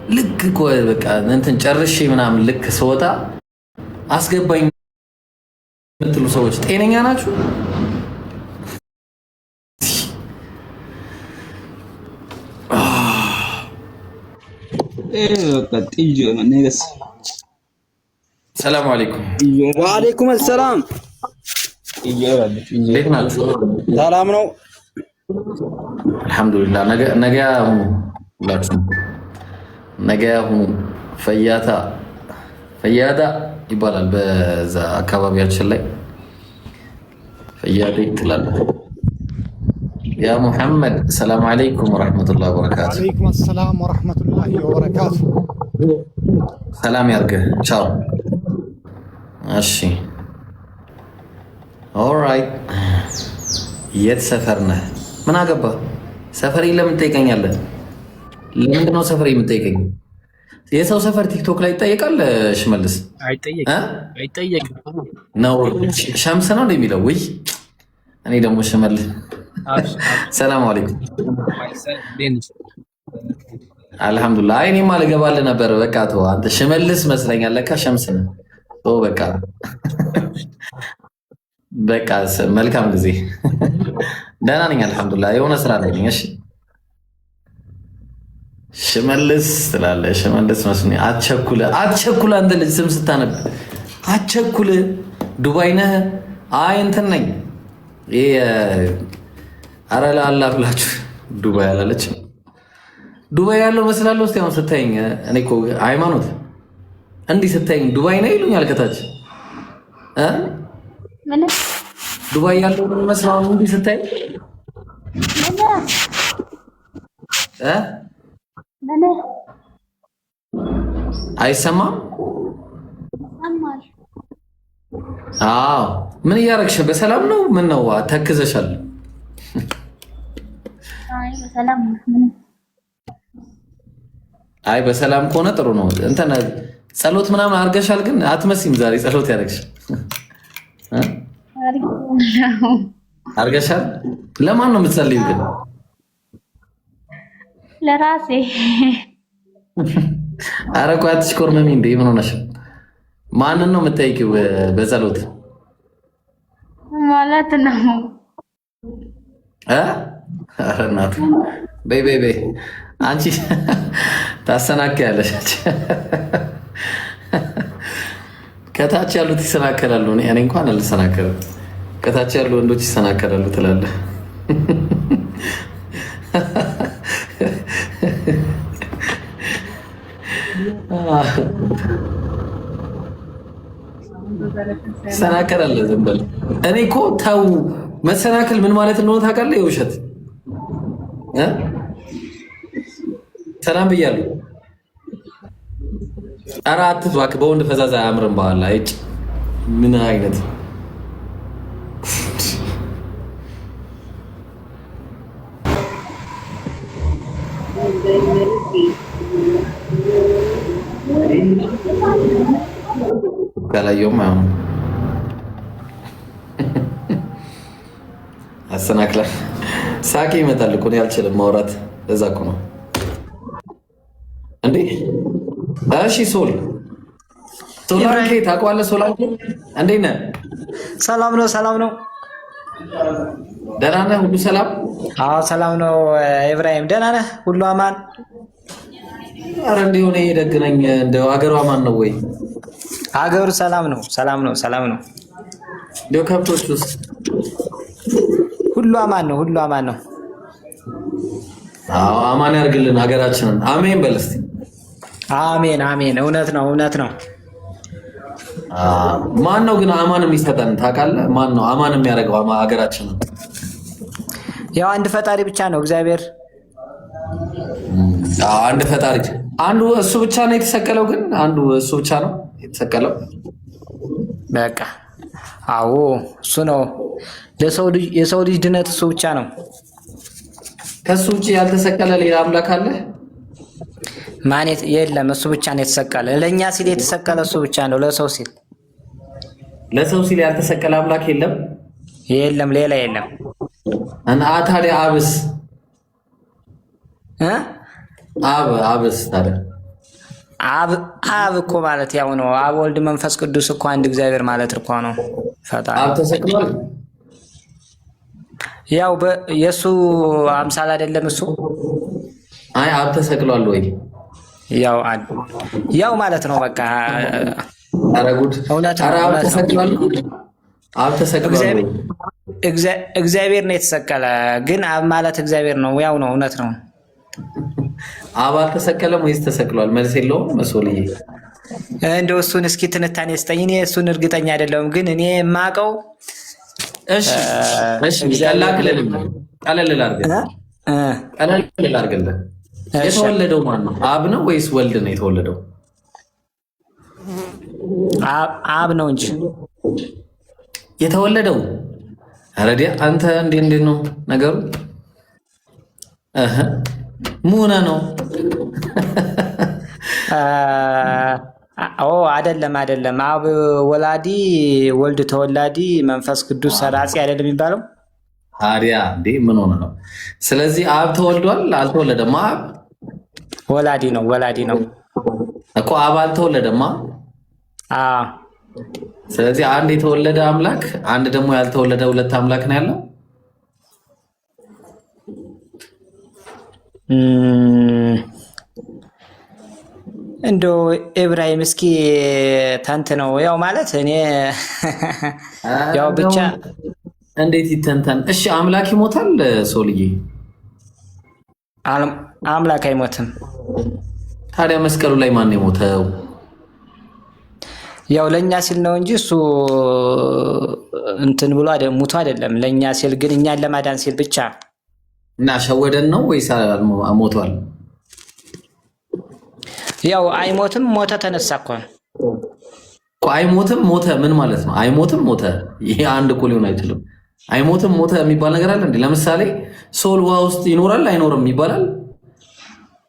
ልክ በቃ እንትን ጨርሼ ምናምን ልክ ስወጣ አስገባኝ የምትሉ ሰዎች ጤነኛ ናችሁ? ሰላም አለይኩም። ወአለይኩም ሰላም። እንዴት ናችሁ? ሰላም ነው አልሐምዱሊላህ። ነገ ሁኑ ሁላችሁም፣ ነገ ሁኑ። ፈያዳ ይባላል በዛ አካባቢያችን ላይ ፈያዳ ትላለህ። ያ ሙሐመድ ሰላም አለይኩም ወራህመቱላሂ ወበረካቱ። ወአለይኩም ሰላም ወራህመቱላሂ ወበረካቱ። ሰላም ያርግህ። ቻው። እሺ ኦልራይት። የት ሰፈር ነህ? ምን አገባ? ሰፈሬ ለምን ትጠይቀኛለህ? ለምንድን ነው ሰፈሬ የምትጠይቀኝ? የሰው ሰፈር ቲክቶክ ላይ ይጠየቃል? ሽመልስ አይጠየቅም ነው። ሸምስ ነው እንደሚለው ወይ? እኔ ደግሞ ሽመልስ። ሰላም አለይኩም። አልሐምዱሊላህ። አይ እኔማ ልገባልህ ነበር። በቃ ተው አንተ ሽመልስ መስለኛል። ለካ ሸምስ ነህ። በቃ በቃ መልካም ጊዜ። ደህና ነኝ አልሐምዱሊላህ። የሆነ ስራ ላይ ነኝ። እሺ ሽመልስ ትላለህ። ሽመልስ መስሎኝ። አትቸኩል አንተ ልጅ ስም ስታነብ አትቸኩል። ዱባይ ነህ? አይ እንትን ነኝ። ኧረ ለአላህ ብላችሁ ዱባይ አላለች። ዱባይ ያለው መስላለሁ። እስኪ አሁን ስታይኝ እኔ እኮ ሃይማኖት እንዲህ ስታይኝ ዱባይ ነው ይሉኛል ከታች። ዱባይ ያለው መስለው እንዲህ ስታይ አይሰማም? አዎ። ምን እያደረግሽ? በሰላም ነው? ምን ነው ተክዘሻል? አይ በሰላም ከሆነ ጥሩ ነው። እንትን ጸሎት ምናምን አድርገሻል? ግን አትመስይም ዛሬ ጸሎት ያደረግሽ አድርገሻል? ለማን ነው የምትጸልዩ ግን? ለራሴ። ኧረ ቆይ አትሽኮርመሚ እንዴ! ምን ሆነሽ? ማንን ነው የምትጠይቂው በጸሎት ማለት ነው? ኧረ እናቱ በይ አንቺ ታሰናክያለሽ። ከታች ያሉት ይሰናከላሉ፣ እኔ እንኳን አልሰናከልም። ከታች ያሉ ወንዶች ይሰናከላሉ ትላለህ። ይሰናከላል። ዝም በል። እኔ እኮ ተው መሰናከል ምን ማለት እንደሆነ ታውቃለህ? የውሸት ሰላም ብያለሁ። ኧረ አትዝባክ። በወንድ ፈዛዛ አያምርም። በኋላ አይጭ ምን አይነት ካላየውም አይሆንም። አሰናክላ ሳቄ ይመጣል እኮ እኔ አልችልም ማውራት። እዛ እኮ ነው እንዴ። እሺ ሶላንኬ ታውቀዋለህ? ሶላንኬ እንዴት ነህ? ሰላም ነው። ደህና ነህ? ሁሉ ሰላም? አዎ ሰላም ነው። ኢብራሂም ደህና ነህ? ሁሉ አማን? ኧረ እንደሆነ የደግነኝ እንደው ሀገሩ አማን ነው ወይ? ሀገሩ ሰላም ነው። እንደው ከብቶች ውስጥ ሁሉ አማን ነው። አዎ አማን ያርግልን ሀገራችንን። አሜን በል እስኪ። አሜን። እውነት ነው። ማን ነው ግን አማን የሚሰጠን ታውቃለህ? ማን ነው አማን የሚያደርገው ሀገራችንን? ያው አንድ ፈጣሪ ብቻ ነው፣ እግዚአብሔር። አንድ ፈጣሪ፣ አንዱ እሱ ብቻ ነው የተሰቀለው። ግን አንዱ እሱ ብቻ ነው የተሰቀለው። በቃ አዎ እሱ ነው የሰው ልጅ ድነት፣ እሱ ብቻ ነው። ከሱ ውጭ ያልተሰቀለ ሌላ አምላክ አለ? ማኔት የለም። እሱ ብቻ ነው የተሰቀለ። ለኛ ሲል የተሰቀለ እሱ ብቻ ነው። ለሰው ሲል ያልተሰቀለ አምላክ የለም። ሌላ የለም። እና ታዲያ አብስ ታዲያ አብ እኮ ማለት ያው ነው። አብ ወልድ መንፈስ ቅዱስ እኮ አንድ እግዚአብሔር ማለት እኮ ነው ፈጣሪ። አብ ተሰቅሏል። ያው የሱ አምሳል አይደለም እሱ። አይ አብ ተሰቅሏል ወይ? ያው ማለት ነው በቃ። ኧረ ጉድ! ኧረ አብ ተሰቅሏል። አብ ተሰቅሏል። እግዚአብሔር ነው የተሰቀለ፣ ግን አብ ማለት እግዚአብሔር ነው። ያው ነው፣ እውነት ነው። አብ አልተሰቀለም ወይስ ተሰቅሏል? መልስ የለውም መሶልዬ። እንደው እሱን እስኪ ትንታኔ ስጠኝ። እኔ እሱን እርግጠኛ አይደለሁም፣ ግን እኔ የማውቀው እሺ ቀለል ላድርግልህ። የተወለደው ማን ነው? አብ ነው ወይስ ወልድ ነው የተወለደው? አብ ነው እንጂ የተወለደው። አረዲያ አንተ እንዴት ነው ነገሩ? ሙና ነው። አይደለም። አብ ወላዲ፣ ወልድ ተወላዲ፣ መንፈስ ቅዱስ ሰራጺ አይደለም የሚባለው? ታዲያ እንዴ ምን ሆነ ነው? ስለዚህ አብ ተወልዷል አልተወለደም? አብ ወላዲ ነው እኮ አብ አልተወለደም። ስለዚህ አንድ የተወለደ አምላክ፣ አንድ ደግሞ ያልተወለደ ሁለት አምላክ ነው ያለው። እንደው ኢብራሂም እስኪ ታንተ ነው ያው ማለት እኔ ያው ብቻ እንዴት ይተንተን? እሺ አምላክ ይሞታል? ሶልዬ አምላክ አይሞትም። ታዲያ መስቀሉ ላይ ማን የሞተው? ያው ለኛ ሲል ነው እንጂ እሱ እንትን ብሎ ሙቶ አይደለም። ለኛ ሲል ግን እኛን ለማዳን ሲል ብቻ። እና ሸወደን ነው ወይስ ሞቷል? ያው አይሞትም ሞተ ተነሳ እኮ አይሞትም ሞተ ምን ማለት ነው? አይሞትም ሞተ፣ ይሄ አንድ እኮ ሊሆን አይችልም። አይሞትም ሞተ የሚባል ነገር አለ እንዴ? ለምሳሌ ሶል ውሃ ውስጥ ይኖራል አይኖርም ይባላል?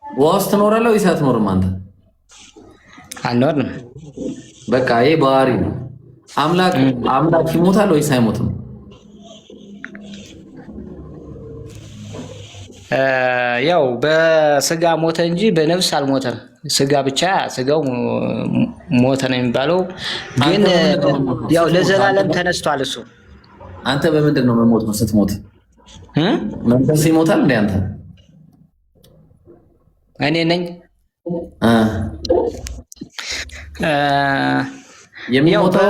ውሃ ውስጥ ትኖራለህ ወይስ አትኖርም? አንተ አልኖርም። በቃ ይሄ ባህሪ ነው። አምላክ ይሞታል ወይስ አይሞትም? ያው በስጋ ሞተ እንጂ በነፍስ አልሞተም። ስጋ ብቻ ስጋው ሞተ ነው የሚባለው። ግን ያው ለዘላለም ተነስቷል እሱ። አንተ በምንድን ነው መሞት ነው ስትሞት? መንፈስ ይሞታል እንዴ አንተ? እኔ ነኝ የሚሞተው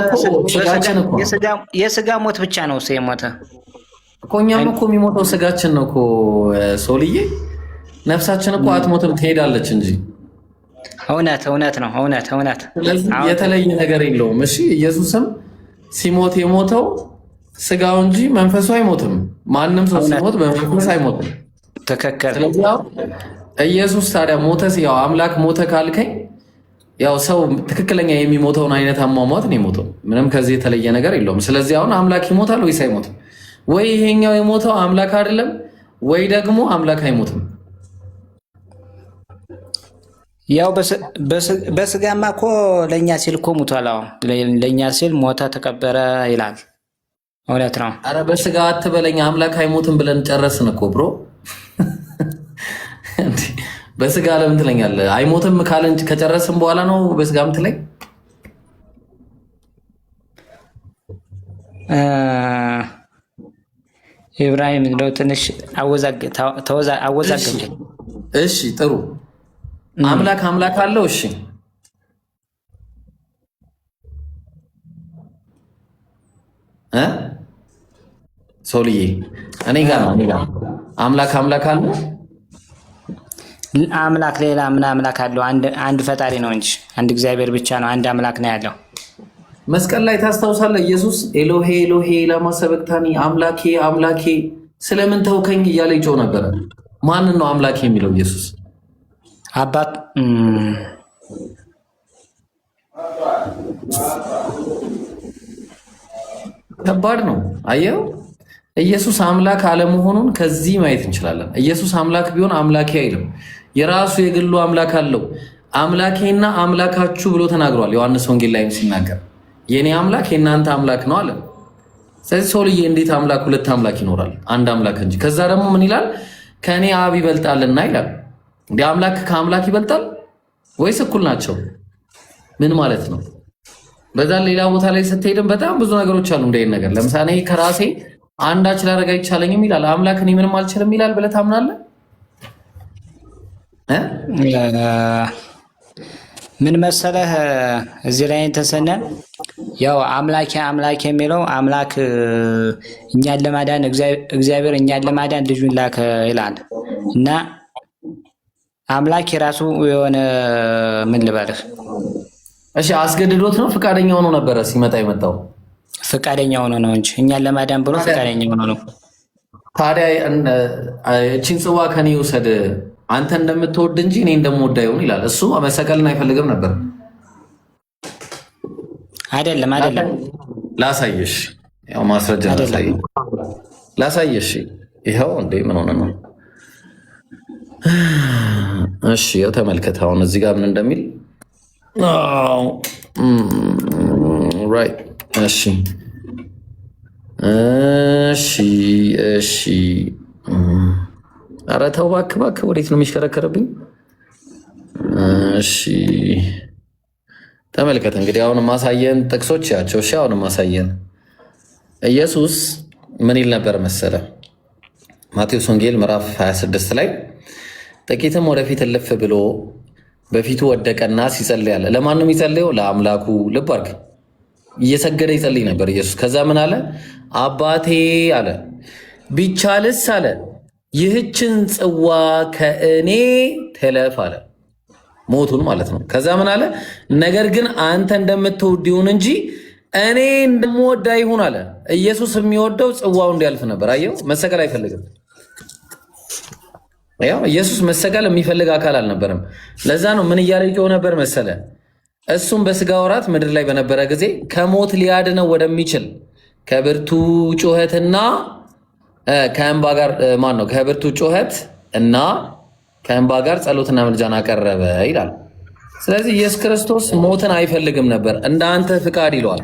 የስጋ ሞት ብቻ ነው እሱ የሞተ እኮ። እኛም እኮ የሚሞተው ስጋችን ነው እኮ ሶልዬ። ነፍሳችን እኮ አትሞትም ትሄዳለች እንጂ። እውነት ነው። እውነት የተለየ ነገር የለውም። እሺ ኢየሱስም ሲሞት የሞተው ስጋው እንጂ መንፈሱ አይሞትም። ማንም ሰው ሲሞት በመንፈስ አይሞትም። ትክክል። ስለዚህ ኢየሱስ ታዲያ ሞተ፣ ያው አምላክ ሞተ ካልከኝ ያው ሰው ትክክለኛ የሚሞተውን አይነት አሟሟት ነው የሞተው። ምንም ከዚህ የተለየ ነገር የለውም። ስለዚህ አሁን አምላክ ይሞታል ወይስ አይሞትም? ወይ ይሄኛው የሞተው አምላክ አይደለም ወይ ደግሞ አምላክ አይሞትም። ያው በስጋማ እኮ ለእኛ ሲል እኮ ሙቷል። አሁን ለእኛ ሲል ሞተ ተቀበረ ይላል። እውነት ነው። አረ በስጋ አትበለኝ፣ አምላክ አይሞትም ብለን ጨረስን እኮ ብሮ። በስጋ ለምን ትለኛለህ? አይሞትም ካለን ከጨረስን በኋላ ነው በስጋ ምትለኝ? ኢብራሂም እንደው ትንሽ አወዛገብኝ። እሺ ጥሩ። አምላክ አለው። እሺ ሶልዬ እኔ ጋር አምላክ አለው። አምላክ ሌላ ምን አምላክ አለው? አንድ ፈጣሪ ነው እንጂ አንድ እግዚአብሔር ብቻ ነው። አንድ አምላክ ነው ያለው። መስቀል ላይ ታስታውሳለህ? ኢየሱስ ኤሎሄ ኤሎሄ ላማ ሰበቅታኒ፣ አምላኬ አምላኬ ስለምን ተውከኝ እያለ ይጮህ ነበረ። ማንን ነው አምላኬ የሚለው ኢየሱስ? አባት ከባድ ነው። አየው ኢየሱስ አምላክ አለመሆኑን ከዚህ ማየት እንችላለን። ኢየሱስ አምላክ ቢሆን አምላኬ አይልም። የራሱ የግሉ አምላክ አለው። አምላኬና አምላካችሁ ብሎ ተናግሯል። ዮሐንስ ወንጌል ላይም ሲናገር የኔ አምላክ የእናንተ አምላክ ነው አለ። ስለዚህ ሰውልዬ እንዴት አምላክ ሁለት አምላክ ይኖራል? አንድ አምላክ እንጂ። ከዛ ደግሞ ምን ይላል? ከእኔ አብ ይበልጣልና ይላል። እንደ አምላክ ከአምላክ ይበልጣል? ወይስ እኩል ናቸው? ምን ማለት ነው? በዛ ሌላ ቦታ ላይ ስትሄድም በጣም ብዙ ነገሮች አሉ እንደዚህ ነገር። ለምሳሌ ከራሴ አንዳች ላደርግ አይቻለኝም ይላል አምላክ። እኔ ምንም አልችልም ይላል ብለህ ታምናለህ? ምን መሰለህ እዚህ ላይ ተሰነ ያው አምላክ የሚለው አምላክ እኛን ለማዳን እግዚአብሔር እኛን ለማዳን ልጁን ላከ ይላል እና አምላክ የራሱ የሆነ ምን ልበልህ? እሺ አስገድዶት ነው ፍቃደኛ ሆኖ ነበረ ሲመጣ የመጣው? ፍቃደኛ ሆኖ ነው እንጂ እኛን ለማዳን ብሎ ፍቃደኛ ሆኖ ነው። ታዲያ እቺን ጽዋ ከኔ ውሰድ አንተ እንደምትወድ እንጂ እኔ እንደምወድ አይሆን ይላል። እሱ መሰቀልን አይፈልግም ነበር። አይደለም ላሳየሽ፣ ያው ማስረጃ ላሳየሽ። ይኸው እንዴ ምን ሆነ ነው? እሺ ያው ተመልከት። አሁን እዚህ ጋር ምን እንደሚል ራይት። እሺ ኧረ ተው እባክህ፣ ወዴት ነው የሚሽከረከርብኝ? እሺ ተመልከት እንግዲህ አሁን ማሳየን ጥቅሶች ያቸው። እሺ አሁን ማሳየን ኢየሱስ ምን ይል ነበር መሰለ? ማቴዎስ ወንጌል ምዕራፍ 26 ላይ ጥቂትም ወደፊት እልፍ ብሎ በፊቱ ወደቀና ሲጸልይ አለ። ለማን ነው የሚጸልየው? ለአምላኩ። ልብ አድርግ፣ እየሰገደ ይጸልይ ነበር ኢየሱስ። ከዛ ምን አለ? አባቴ አለ ቢቻልስ አለ ይህችን ጽዋ ከእኔ ትለፍ አለ። ሞቱን ማለት ነው። ከዛ ምን አለ? ነገር ግን አንተ እንደምትወድ ይሁን እንጂ እኔ እንደምወድ አይሁን አለ። ኢየሱስ የሚወደው ጽዋው እንዲያልፍ ነበር። አየው፣ መሰቀል አይፈልግም። ያው ኢየሱስ መሰቀል የሚፈልግ አካል አልነበረም። ለዛ ነው ምን እያለ ይጮህ ነበር መሰለ? እሱም በስጋ ወራት ምድር ላይ በነበረ ጊዜ ከሞት ሊያድነው ወደሚችል ከብርቱ ጩኸትና ከእንባ ጋር ከብርቱ ጩኸት እና ከእንባ ጋር ጸሎትና ምልጃን አቀረበ ይላል። ስለዚህ ኢየሱስ ክርስቶስ ሞትን አይፈልግም ነበር። እንደ አንተ ፍቃድ ይለዋል።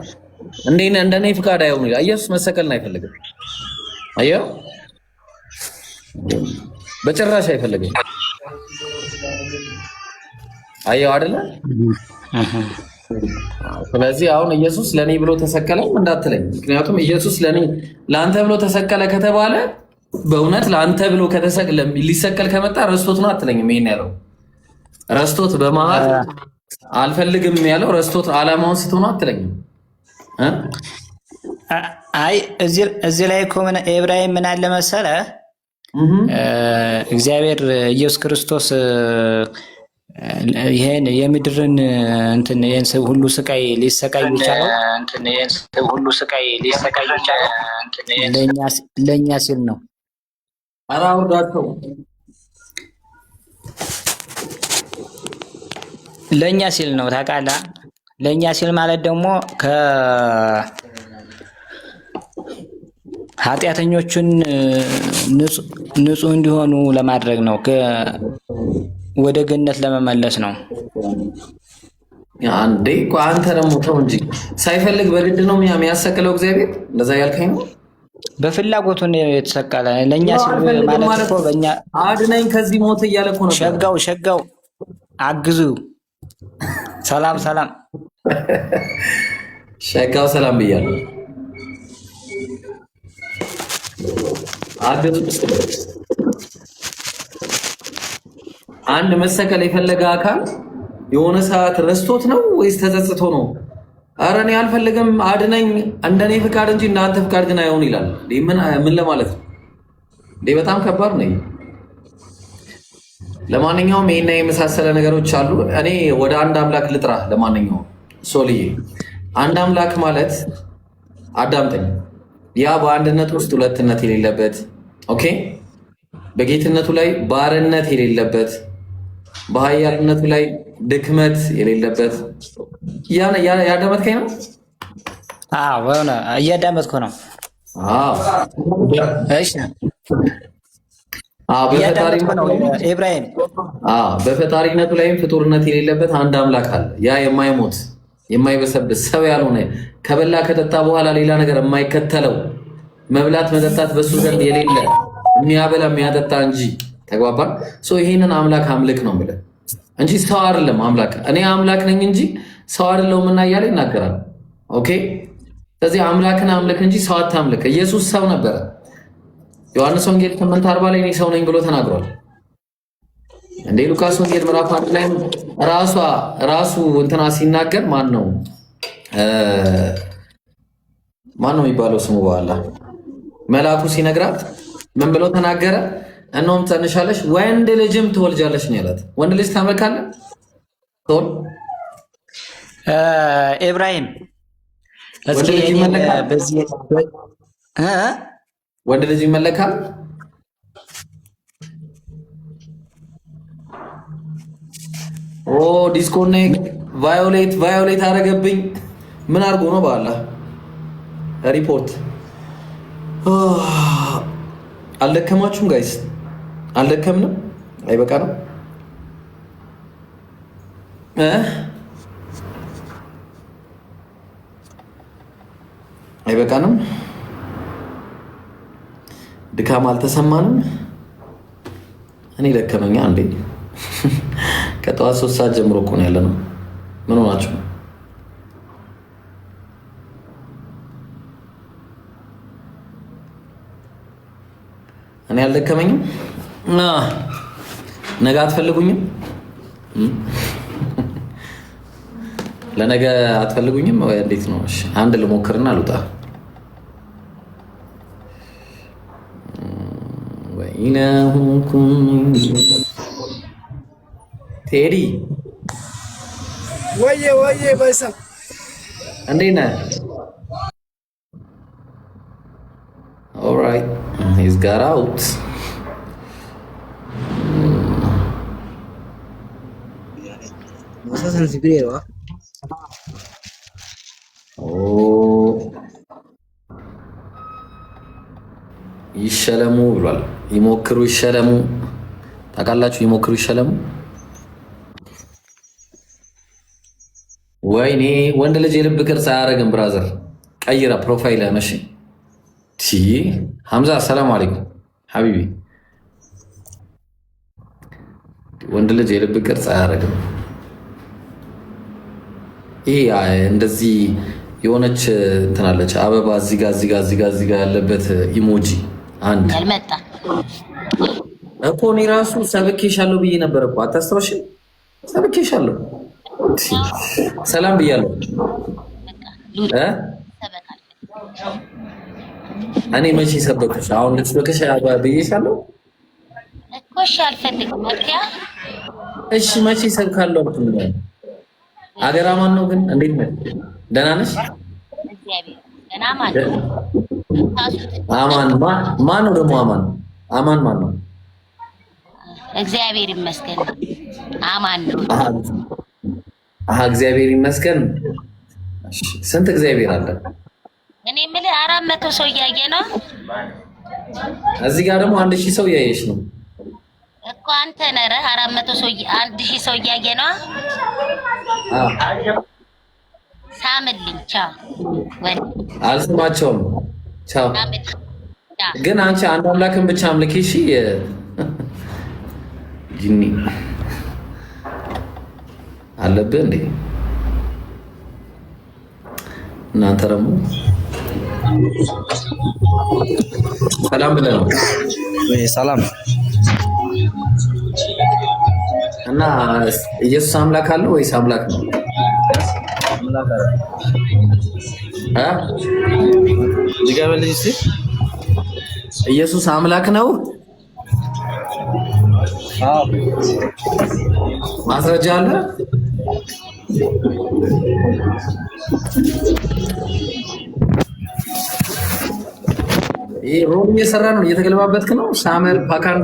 እንደኔ ፍቃድ አይሆን ይላል። ኢየሱስ መሰቀልን አይፈልግም። አየው፣ በጭራሽ አይፈልግም። አየው አይደለ? ስለዚህ አሁን ኢየሱስ ለኔ ብሎ ተሰቀለ እንዳትለኝ። ምክንያቱም ኢየሱስ ለአንተ ብሎ ተሰቀለ ከተባለ በእውነት ለአንተ ብሎ ሊሰቀል ከመጣ ረስቶት ነው አትለኝም። ይሄን ያለው ረስቶት በመሀል አልፈልግም ያለው ረስቶት ዓላማውን ስቶ ነው አትለኝም። አይ እዚህ ላይ እኮ ኢብራሂም ምን አለ መሰለህ? እግዚአብሔር ኢየሱስ ክርስቶስ ይሄን የምድርን እንትን የሰው ሁሉ ስቃይ ሊሰቃይ ይቻላል ለኛ ሲል ነው። ኧረ አውርዳቸው። ለኛ ሲል ነው ታውቃለህ። ለኛ ሲል ማለት ደግሞ ኃጢአተኞቹን ንጹህ እንዲሆኑ ለማድረግ ነው። ወደ ገነት ለመመለስ ነው። አንዴ አንተ ደግሞ ተው እንጂ ሳይፈልግ በግድ ነው የሚያሰቅለው እግዚአብሔር። እንደዛ ያልከኝ ነው። በፍላጎቱ ነው የተሰቀለ። ለኛ ሲል ማለት እኮ በእኛ አድነኝ ከዚህ ሞት እያለ እኮ ነው። ሸጋው አግዙ። ሰላም ሸጋው ሰላም ብያለሁ። አግዙ። አንድ መሰቀል የፈለገ አካል የሆነ ሰዓት ረስቶት ነው ወይስ ተጸጽቶ ነው? ኧረ እኔ አልፈልግም አድነኝ፣ እንደኔ ፍቃድ እንጂ እናንተ ፍቃድ ግን አይሆን ይላል። ምን ለማለት ነው? በጣም ከባድ ነው። ለማንኛውም ይሄና የመሳሰለ ነገሮች አሉ። እኔ ወደ አንድ አምላክ ልጥራ። ለማንኛውም ሶልዬ አንድ አምላክ ማለት አዳምጠኝ፣ ያ በአንድነት ውስጥ ሁለትነት የሌለበት ኦኬ፣ በጌትነቱ ላይ ባርነት የሌለበት፣ በኃያልነቱ ላይ ድክመት የሌለበት። ያዳመጥከኝ ነው? አዎ እያዳመጥኩ ነው። እሺ ኢብራሂም በፈጣሪነቱ ላይም ፍጡርነት የሌለበት አንድ አምላክ አለ። ያ የማይሞት የማይበሰብስ ሰው ያልሆነ ከበላ ከጠጣ በኋላ ሌላ ነገር የማይከተለው መብላት መጠጣት በሱ ዘንድ የሌለ የሚያበላ የሚያጠጣ እንጂ። ተግባባን? ይሄንን አምላክ አምልክ ነው የምልህ እንጂ ሰው አይደለም አምላክ። እኔ አምላክ ነኝ እንጂ ሰው አይደለሁም እና እያለ ይናገራል። ኦኬ ስለዚህ አምላክን አምልክ እንጂ ሰው አታምልክ። ኢየሱስ ሰው ነበረ። ዮሐንስ ወንጌል 8:40 ላይ እኔ ሰው ነኝ ብሎ ተናግሯል። እንደ ሉቃስ ወንጌል ምዕራፍ 1 ላይ ራሱ እንትና ሲናገር ማን ነው የሚባለው ስሙ በኋላ መልአኩ ሲነግራት ምን ብሎ ተናገረ? እነሆም ትጸንሻለሽ ወንድ ልጅም ትወልጃለሽ ነው ያላት። ወንድ ልጅ ታመልካለህ? ኢብራሂም ወንድ ልጅ ይመለካል? ኦ ዲስኮኔክት ቫዮሌት አደረገብኝ። ምን አድርጎ ነው? በኋላ ሪፖርት አልደከማችሁም ጋይስ? አልደከምንም? አይበቃ ነው አይበቃንም? ድካም አልተሰማንም? እኔ ደከመኛ እንዴ! ከጠዋት 3 ሰዓት ጀምሮ እኮ ነው ያለነው። ምን ሆናችሁ? እኔ አልደከመኝም? ነገ አትፈልጉኝም? ለነገ አትፈልጉኝም ወይ እንዴት ነው? እሺ አንድ ልሞክርና ልውጣ። ቴዲ ወየ በሳ እንዴት ነህ? ኦልራይት ሂዝ ጋት አውት ይሸለሙ ብሏል። ይሞክሩ ይሸለሙ። ታውቃላችሁ? ይሞክሩ ይሸለሙ። ወይኔ ወንድ ልጅ የልብ ቅርጽ አያደርግም። ብራዘር ቀይራ ፕሮፋይል ነሽ። ሐምዛ ሰላም አለይኩም ሐቢቢ። ወንድ ልጅ የልብ ቅርጽ አያደርግም። ይሄ እንደዚህ የሆነች እንትናለች አበባ እዚጋ ያለበት ኢሞጂ አንድ ያልመጣ እኮ እኔ ራሱ ሰብኬሻለሁ ብዬ ነበር እኮ አታስታውሽም? ሰብኬሻለሁ። ሰላም ብያለሁ። እኔ መቼ ሰበክሽ? አሁን ልትሰበክሽ ብዬሻለሁ እኮ። እሺ አልፈልግም ወዲያ። እሺ መቼ ሰብካለሁ? አገር አማን ነው ግን? እንዴት ነህ? ደህና ነሽ? አማን ማን ነው ደግሞ? አማን ማን ነው? እግዚአብሔር ይመስገን አማን ነው። እግዚአብሔር ይመስገን። ስንት እግዚአብሔር አለ? እኔ የምልህ 400 ሰው እያየ ነው። እዚህ ጋር ደግሞ 1000 ሰው እያየሽ ነው እኮ አንተ ነህ። 400 ሰው 1000 ሰው እያየ ነው። ሳምልኝ ቻው። አልስማቸውም ቻው። ግን አንቺ አንድ አምላክን ብቻ አምልኪ እሺ። ጂኒ አለብህ እንዴ? እናንተ ደግሞ ሰላም ብለህ ነው ሰላም። እና ኢየሱስ አምላክ አለው ወይስ አምላክ ነው? ኢየሱስ አምላክ ነው? ማስረጃ አለ? ይሄ ሮም እየሰራ ነው፣ እየተገለባበትክ ነው። ሳመር ፓካን